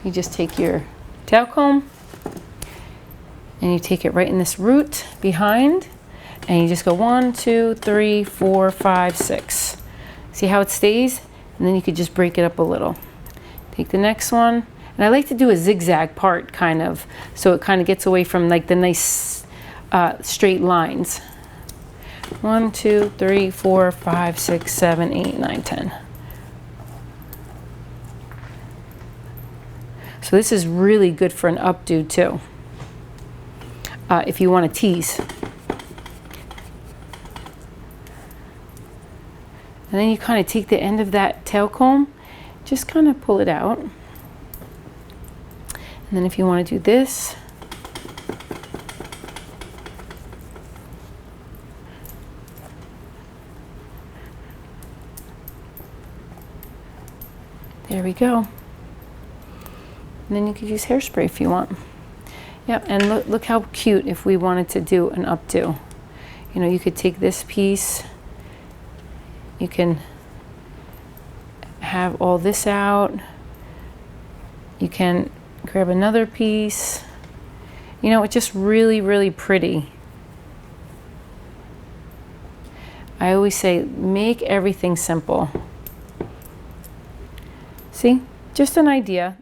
You just take your tail comb and you take it right in this root behind, and you just go 1, 2, 3, 4, 5, 6. See how it stays? And then you could just break it up a little. Take the next one, and I like to do a zigzag part kind of, so it kind of gets away from like the nice straight lines. 1, 2, 3, 4, 5, 6, 7, 8, 9, 10. So this is really good for an updo too, if you want to tease. And then you kind of take the end of that tail comb, just kind of pull it out. And then if you want to do this, there we go. And then you could use hairspray if you want. Yeah, and look how cute if we wanted to do an updo. You know, you could take this piece, you can have all this out, you can grab another piece. You know, it's just really, really pretty. I always say, make everything simple. See, just an idea.